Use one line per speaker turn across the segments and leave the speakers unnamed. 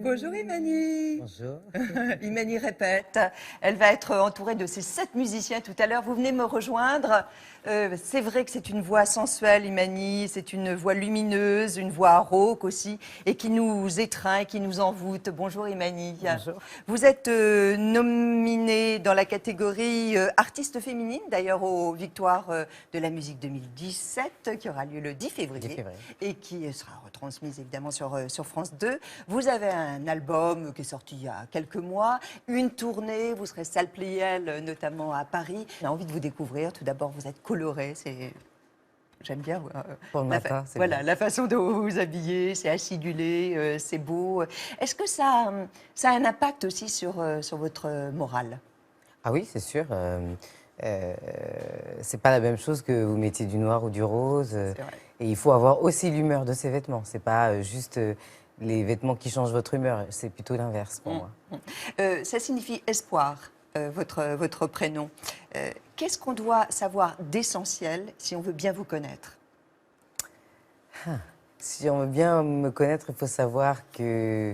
Bonjour Imani.
Bonjour.
Imani répète. Elle va être entourée de ses 7 musiciens tout à l'heure. Vous venez me rejoindre. C'est vrai que c'est une voix sensuelle, Imani. C'est une voix lumineuse, une voix rauque aussi, et qui nous étreint, et qui nous envoûte. Bonjour Imani.
Bonjour.
Vous êtes nominée dans la catégorie artiste féminine, d'ailleurs aux Victoires de la musique 2017, qui aura lieu le 10 février,
10 février.
et qui sera retransmise évidemment sur France 2. Vous avez un album qui est sorti il y a quelques mois, une tournée, vous serez salle Pleyel, notamment à Paris. J'ai envie de vous découvrir. Tout d'abord, vous êtes coloré, j'aime bien.
Pour le matin, c'est
voilà,
bien.
la façon dont vous vous habillez, c'est acidulé, c'est beau. Est-ce que ça a un impact aussi sur votre morale?
Ah oui, c'est sûr. C'est pas la même chose que vous mettiez du noir ou du rose.
C'est vrai.
Et il faut avoir aussi l'humeur de ces vêtements. C'est pas juste les vêtements qui changent votre humeur. C'est plutôt l'inverse pour moi.
Ça signifie espoir, votre prénom. Qu'est-ce qu'on doit savoir d'essentiel si on veut bien vous connaître?
Si on veut bien me connaître, il faut savoir que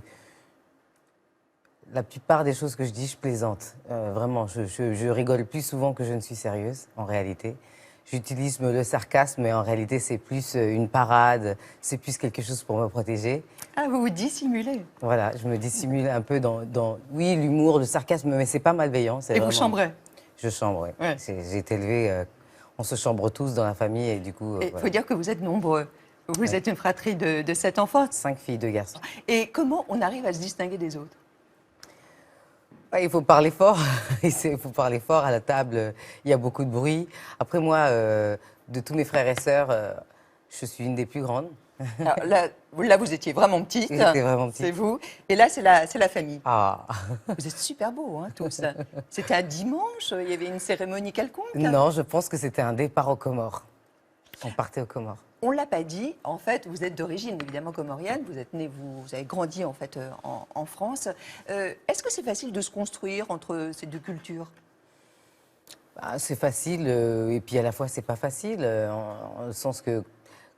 la plupart des choses que je dis, je plaisante. Vraiment, je rigole plus souvent que je ne suis sérieuse, en réalité. J'utilise le sarcasme, mais en réalité, c'est plus une parade, c'est plus quelque chose pour me protéger.
Ah, vous vous dissimulez.
Voilà, je me dissimule un peu oui, l'humour, le sarcasme, mais c'est pas malveillant.
Et vous chambrez.
Je chambre, oui.
Ouais.
J'ai été élevée, on se chambre tous dans la famille, et du coup,
Il faut
voilà.
dire que vous êtes nombreux. Vous
Ouais.
être une fratrie de 7 enfants.
5 filles, 2 garçons.
Et comment on arrive à se distinguer des autres?
Ouais, il faut parler fort. Il faut parler fort à la table. Il y a beaucoup de bruit. Après, moi, de tous mes frères et sœurs, je suis une des plus grandes.
Alors là, vous étiez vraiment petite.
J'étais vraiment petite.
C'est vous. Et là, c'est la famille.
Ah
Vous êtes super beaux, hein, tous. C'était un dimanche. Il y avait une cérémonie quelconque?
non, je pense que c'était un départ aux Comores. On partait aux Comores.
On ne l'a pas dit, en fait, vous êtes d'origine évidemment comorienne, vous êtes né, vous avez grandi en fait en France. Est-ce que c'est facile de se construire entre ces deux cultures?
Bah, c'est facile, et puis à la fois, c'est pas facile, en le sens que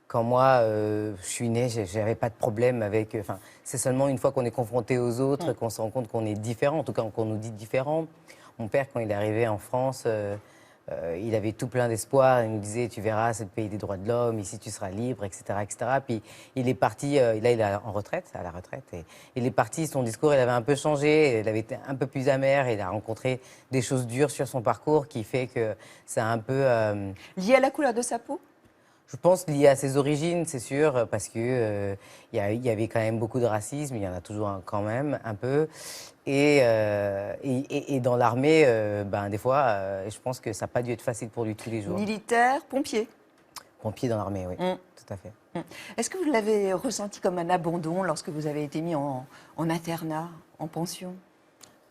quand moi, je suis née, j'avais pas de problème avec. Enfin, c'est seulement une fois qu'on est confronté aux autres qu'on se rend compte qu'on est différent, en tout cas qu'on nous dit différent. Mon père, quand il est arrivé en France, il avait tout plein d'espoir. Il nous disait, tu verras, c'est le pays des droits de l'homme, ici tu seras libre, etc., etc. Puis il est parti, là il est en retraite, à la retraite, et il est parti, son discours, il avait un peu changé, il avait été un peu plus amer, il a rencontré des choses dures sur son parcours qui fait que c'est un peu...
Lié à la couleur de sa peau?
Je pense lié à ses origines, c'est sûr, parce que il y avait quand même beaucoup de racisme, il y en a toujours quand même un peu. Et dans l'armée, ben, des fois, je pense que ça n'a pas dû être facile pour lui tous les jours.
Militaire, pompier.
Pompier dans l'armée, oui, tout à fait.
Est-ce que vous l'avez ressenti comme un abandon lorsque vous avez été mis en internat, en pension?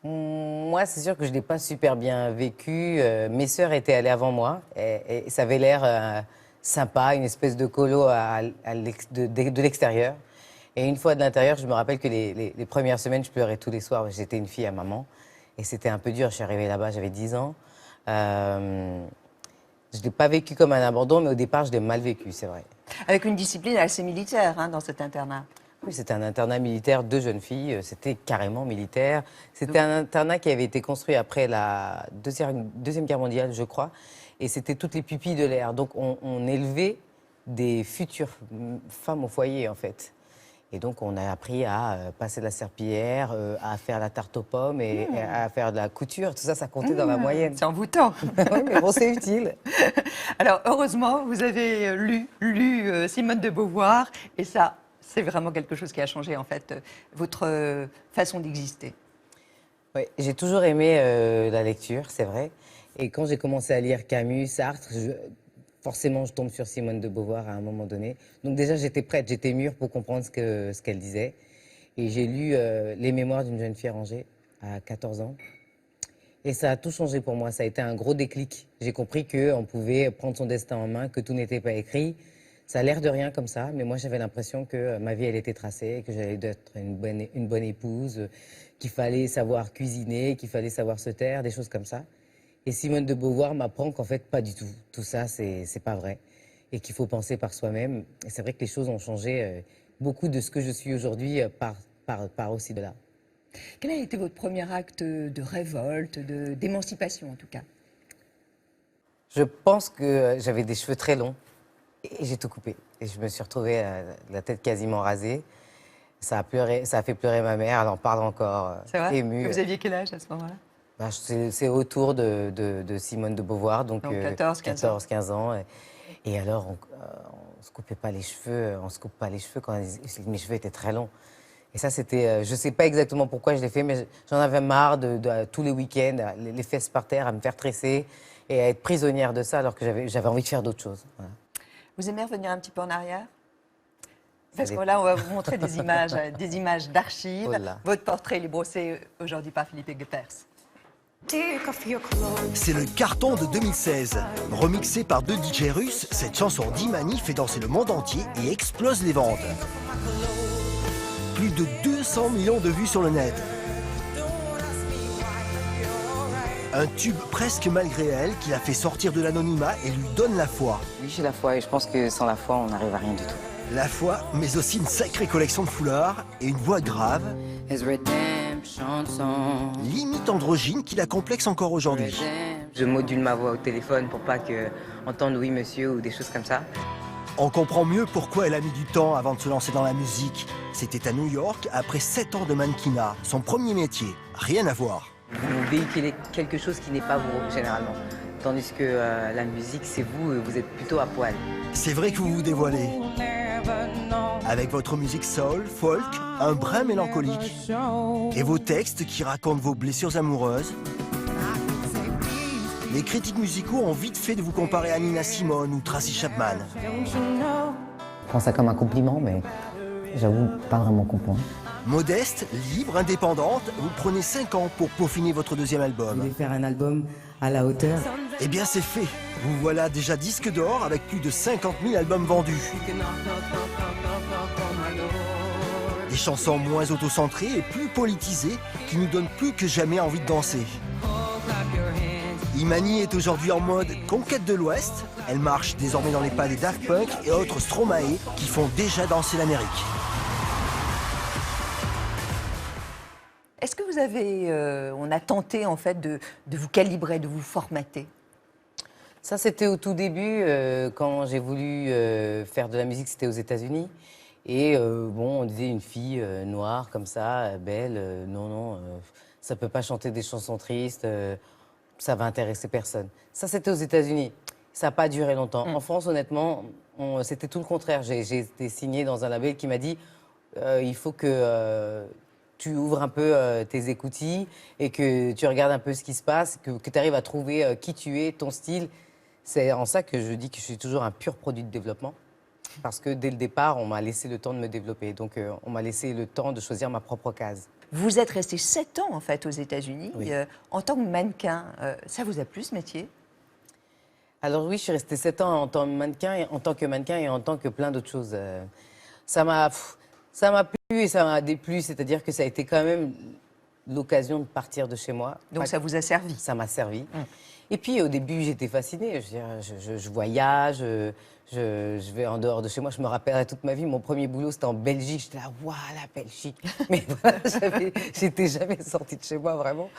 Moi, c'est sûr que je ne l'ai pas super bien vécu. Mes sœurs étaient allées avant moi et ça avait l'air sympa, une espèce de colo de l'extérieur. Et une fois de l'intérieur, je me rappelle que les premières semaines, je pleurais tous les soirs. J'étais une fille à maman et c'était un peu dur. Je suis arrivée là-bas, j'avais 10 ans. Je ne l'ai pas vécu comme un abandon, mais au départ, je l'ai mal vécu, c'est vrai.
Avec une discipline assez militaire hein, dans cet internat.
Oui, c'était un internat militaire de jeunes filles, c'était carrément militaire. C'était un internat qui avait été construit après la Deuxième Guerre mondiale, je crois, et c'était toutes les pupilles de l'air. Donc on élevait des futures femmes au foyer, en fait. Et donc on a appris à passer de la serpillière, à faire la tarte aux pommes et à faire de la couture. Tout ça, ça comptait dans la moyenne.
C'est envoûtant.
Oui, mais bon, c'est utile.
Alors, heureusement, vous avez lu Simone de Beauvoir, et ça, c'est vraiment quelque chose qui a changé, en fait, votre façon d'exister.
Oui, j'ai toujours aimé la lecture, c'est vrai. Et quand j'ai commencé à lire Camus, Sartre, forcément, je tombe sur Simone de Beauvoir à un moment donné. Donc déjà, j'étais prête, j'étais mûre pour comprendre ce qu'elle disait. Et j'ai lu Les Mémoires d'une jeune fille à Angers à 14 ans. Et ça a tout changé pour moi. Ça a été un gros déclic. J'ai compris qu'on pouvait prendre son destin en main, que tout n'était pas écrit. Ça a l'air de rien comme ça, mais moi j'avais l'impression que ma vie elle était tracée, que j'allais être une bonne épouse, qu'il fallait savoir cuisiner, qu'il fallait savoir se taire, des choses comme ça. Et Simone de Beauvoir m'apprend qu'en fait pas du tout. Tout ça c'est pas vrai. et qu'il faut penser par soi-même. Et c'est vrai que les choses ont changé. Beaucoup de ce que je suis aujourd'hui part aussi de là.
Quel a été votre premier acte de révolte, d'émancipation en tout cas?
Je pense que j'avais des cheveux très longs et j'ai tout coupé. Et je me suis retrouvée la tête quasiment rasée. Ça a fait pleurer ma mère, elle en parle encore,
C'est vrai?
émue.
Et vous aviez quel âge à ce moment-là?
Ben, c'est autour de Simone de Beauvoir, donc
14-15
ans. Et alors, on se coupait pas les cheveux, on se coupe pas les cheveux quand mes cheveux étaient très longs. Et ça, c'était, je sais pas exactement pourquoi je l'ai fait, mais j'en avais marre de tous les week-ends, les fesses par terre, à me faire tresser et à être prisonnière de ça, alors que j'avais envie de faire d'autres choses. Voilà.
Vous aimez revenir un petit peu en arrière? Parce que
dépend.
là, on va vous montrer des images d'archives.
Oh là.
Votre portrait, il est brossé aujourd'hui par Philippe Guepers.
C'est le carton de 2016. Remixé par 2 DJ russes, cette chanson d'Imani fait danser le monde entier et explose les ventes. Plus de 200 millions de vues sur le net. Un tube presque malgré elle qui la fait sortir de l'anonymat et lui donne la foi.
Oui, j'ai la foi et je pense que sans la foi, on n'arrive à rien du tout.
La foi, mais aussi une sacrée collection de foulards et une voix grave, limite androgyne qui la complexe encore aujourd'hui.
Je module ma voix au téléphone pour pas que entendre oui monsieur ou des choses comme ça.
On comprend mieux pourquoi elle a mis du temps avant de se lancer dans la musique. C'était à New York, après 7 ans de mannequinat, son premier métier. Rien à voir.
Vous véhiculez quelque chose qui n'est pas vous, généralement. Tandis que la musique, c'est vous, vous êtes plutôt à poil.
C'est vrai que vous vous dévoilez. Avec votre musique soul, folk, un brin mélancolique. Et vos textes qui racontent vos blessures amoureuses. Les critiques musicaux ont vite fait de vous comparer à Nina Simone ou Tracy Chapman.
Je prends ça comme un compliment, mais j'avoue, pas vraiment compliment.
Modeste, libre, indépendante, vous prenez 5 ans pour peaufiner votre deuxième
Je
album.
voulais faire un album à la hauteur.
Eh bien c'est fait. Vous voilà déjà disque d'or avec plus de 50 000 albums vendus. Des chansons moins autocentrées et plus politisées qui nous donnent plus que jamais envie de danser. Imani est aujourd'hui en mode conquête de l'Ouest. Elle marche désormais dans les pas des Daft Punk et autres Stromae qui font déjà danser l'Amérique.
Est-ce que vous avez, on a tenté en fait de vous calibrer, de vous formater?
Ça, c'était au tout début, quand j'ai voulu faire de la musique, c'était aux États-Unis. Et bon, on disait une fille noire comme ça, belle, non, ça peut pas chanter des chansons tristes, ça va intéresser personne. Ça, c'était aux États-Unis. Ça n'a pas duré longtemps. En France, honnêtement, c'était tout le contraire. J'ai été signée dans un label qui m'a dit il faut que tu ouvres un peu tes écoutilles et que tu regardes un peu ce qui se passe, que tu arrives à trouver qui tu es, ton style. C'est en ça que je dis que je suis toujours un pur produit de développement. Parce que dès le départ, on m'a laissé le temps de me développer. Donc, on m'a laissé le temps de choisir ma propre case.
Vous êtes resté 7 ans en fait aux États-Unis
Oui.
en tant que mannequin. Ça vous a plu ce métier?
Alors oui, je suis restée 7 ans en tant que mannequin et en tant que plein d'autres choses. Ça m'a plu et ça m'a déplu, c'est-à-dire que ça a été quand même l'occasion de partir de chez moi.
Donc ça vous a servi?
Ça m'a servi. Et puis au début, j'étais fascinée. Je, veux dire, je voyage, je vais en dehors de chez moi. Je me rappellerai toute ma vie. Mon premier boulot, c'était en Belgique. J'étais là, waouh, la Belgique. Mais voilà, j'étais jamais sortie de chez moi vraiment.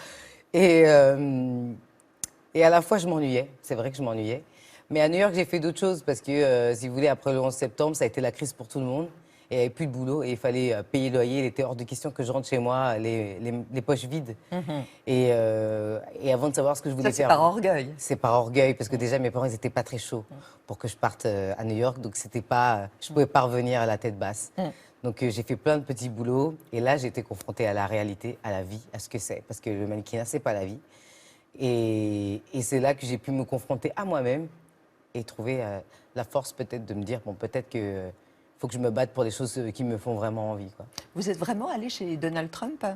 Et à la fois, je m'ennuyais. C'est vrai que je m'ennuyais. Mais à New York, j'ai fait d'autres choses parce que, si vous voulez, après le 11 septembre, ça a été la crise pour tout le monde. Et il n'y avait plus de boulot et il fallait payer le loyer. Il était hors de question que je rentre chez moi les poches vides. Et avant de savoir ce que je voulais
Ça, c'est
faire.
par orgueil.
C'est par orgueil, parce que déjà, mes parents, ils n'étaient pas très chauds pour que je parte à New York. Donc, c'était pas, je ne pouvais pas revenir à la tête basse. Donc, j'ai fait plein de petits boulots. Et là, j'ai été confrontée à la réalité, à la vie, à ce que c'est. Parce que le mannequinat, ce n'est pas la vie. Et c'est là que j'ai pu me confronter à moi-même et trouver la force peut-être de me dire, bon, peut-être que faut que je me batte pour les choses qui me font vraiment envie, quoi.
Vous êtes vraiment allé chez Donald Trump?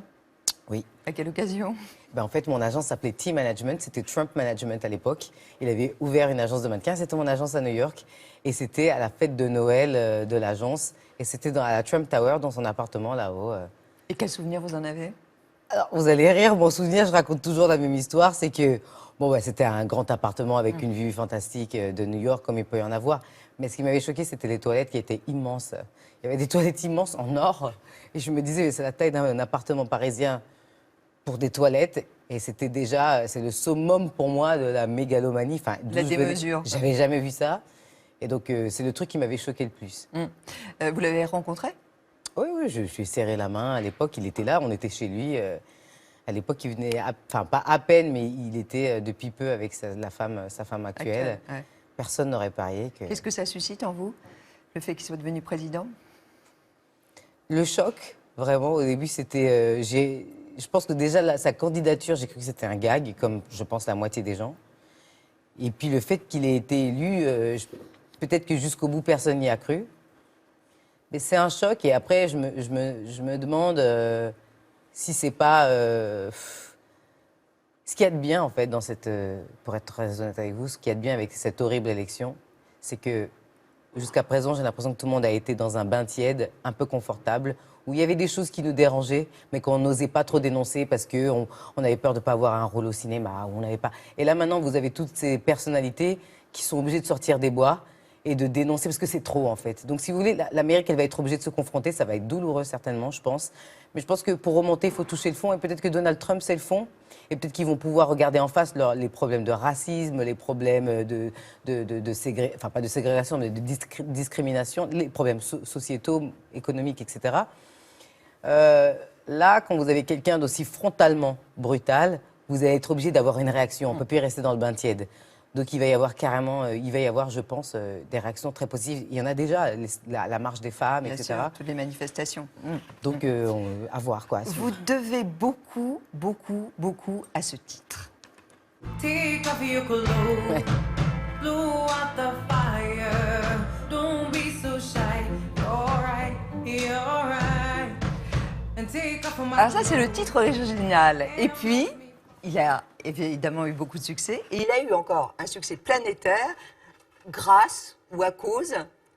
Oui.
À quelle occasion?
Ben, en fait, mon agence s'appelait Team Management, c'était Trump Management à l'époque. Il avait ouvert une agence de mannequins, c'était mon agence à New York. Et c'était à la fête de Noël de l'agence. Et c'était à la Trump Tower, dans son appartement là-haut.
Et quel souvenir vous en avez?
Alors, vous allez rire, mon souvenir, je raconte toujours la même histoire, c'est que bon, c'était un grand appartement avec une vue fantastique de New York, comme il peut y en avoir. Mais ce qui m'avait choqué, c'était les toilettes qui étaient immenses. Il y avait des toilettes immenses en or. Et je me disais, c'est la taille d'un appartement parisien pour des toilettes. Et c'était déjà, c'est le summum pour moi de la mégalomanie. Enfin,
La démesure.
J'avais jamais vu ça. Et donc, c'est le truc qui m'avait choqué le plus.
Vous l'avez rencontré?
Oui, oui, je lui ai serré la main. À l'époque, il était là, on était chez lui. À l'époque, il venait, enfin, pas à peine, mais il était depuis peu avec sa femme actuelle.
Ouais.
Personne n'aurait parié que...
Qu'est-ce que ça suscite en vous, le fait qu'il soit devenu président?
Le choc, vraiment, au début, c'était... je pense que déjà, sa candidature, j'ai cru que c'était un gag, comme je pense la moitié des gens. Et puis le fait qu'il ait été élu, peut-être que jusqu'au bout, personne n'y a cru. Mais c'est un choc, et après, je me demande si c'est pas... ce qu'il y a de bien, en fait, dans cette... pour être très honnête avec vous, ce qu'il y a de bien avec cette horrible élection, c'est que jusqu'à présent, j'ai l'impression que tout le monde a été dans un bain tiède, un peu confortable, où il y avait des choses qui nous dérangeaient, mais qu'on n'osait pas trop dénoncer parce qu'on avait peur de ne pas avoir un rôle au cinéma. Ou on n'avait pas... Et là, maintenant, vous avez toutes ces personnalités qui sont obligées de sortir des bois et de dénoncer, parce que c'est trop, en fait. Donc, si vous voulez, l'Amérique, elle va être obligée de se confronter. Ça va être douloureux, certainement, je pense. Mais je pense que pour remonter, il faut toucher le fond. Et peut-être que Donald Trump, c'est le fond. Et peut-être qu'ils vont pouvoir regarder en face les problèmes de racisme, les problèmes enfin, pas de ségrégation, mais de discrimination, les problèmes sociétaux, économiques, etc. Là, quand vous avez quelqu'un d'aussi frontalement brutal, vous allez être obligé d'avoir une réaction. On ne peut plus rester dans le bain tiède. Donc il va y avoir carrément, je pense, des réactions très positives. Il y en a déjà, la marche des femmes,
Bien
etc.
sûr, toutes les manifestations.
Donc à voir, quoi.
Vous devez beaucoup, beaucoup, beaucoup à ce titre.
Take off your clothes, blow out the fire. Don't be so shy. You're right. And take off my...
Alors ça, c'est le titre original. Et puis, il a évidemment eu beaucoup de succès. Et il a eu encore un succès planétaire grâce ou à cause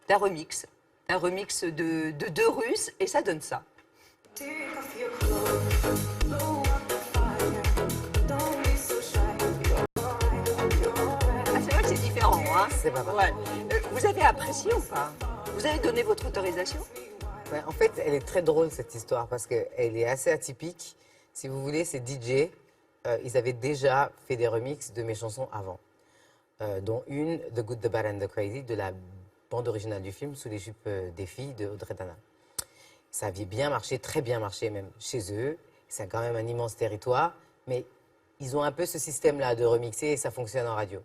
d'un remix. Un remix de deux Russes, et ça donne ça.
Take off your clothes, blow out the fire. Don't be so shy.
Ah, c'est vrai que c'est différent, hein?
C'est pas mal.
Ouais. Vous avez apprécié ou pas? Vous avez donné votre autorisation?
Ouais, en fait, elle est très drôle, cette histoire, parce qu'elle est assez atypique. Si vous voulez, ces DJ, ils avaient déjà fait des remixes de mes chansons avant, dont une, The Good, The Bad and The Crazy, de la bande originale du film, Sous les jupes des filles, de Audrey Dana. Ça avait bien marché, très bien marché même, chez eux. C'est quand même un immense territoire, mais ils ont un peu ce système-là de remixer et ça fonctionne en radio.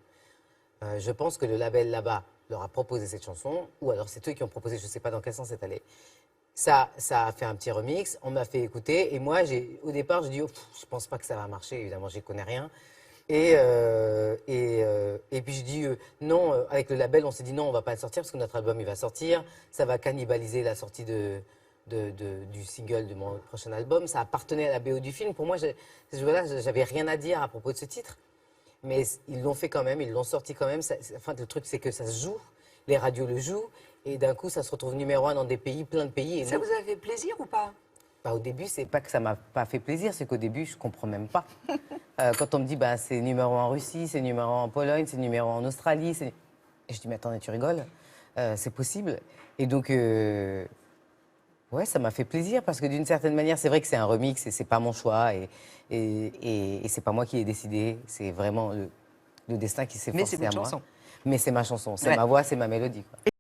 Je pense que le label là-bas leur a proposé cette chanson, ou alors c'est eux qui ont proposé, je ne sais pas dans quel sens c'est allé. Ça a fait un petit remix, on m'a fait écouter, et moi, au départ, je dis, oh, je pense pas que ça va marcher, évidemment, j'y connais rien. Et puis je dis, non, avec le label, on s'est dit, non, on va pas le sortir, parce que notre album, il va sortir, ça va cannibaliser la sortie du single de mon prochain album, ça appartenait à la BO du film. Pour moi, j'avais rien à dire à propos de ce titre, mais ils l'ont fait quand même, ils l'ont sorti quand même. Enfin, le truc, c'est que ça se joue, les radios le jouent, et d'un coup, ça se retrouve numéro 1 dans des pays, plein de pays. Et
Ça vous a fait plaisir ou pas?
Bah, au début, c'est pas que ça m'a pas fait plaisir, c'est qu'au début, je comprends même pas. Quand on me dit, bah, c'est numéro 1 en Russie, c'est numéro 1 en Pologne, c'est numéro 1 en Australie, et je dis, mais attendez, tu rigoles? C'est possible? Et donc, ouais, ça m'a fait plaisir, parce que d'une certaine manière, c'est vrai que c'est un remix, et c'est pas mon choix, et c'est pas moi qui l'ai décidé, c'est vraiment le destin qui s'est
Mais c'est
forcé à
votre
moi.
chanson.
Mais c'est ma chanson, c'est
Ouais.
ma voix, c'est ma mélodie, quoi.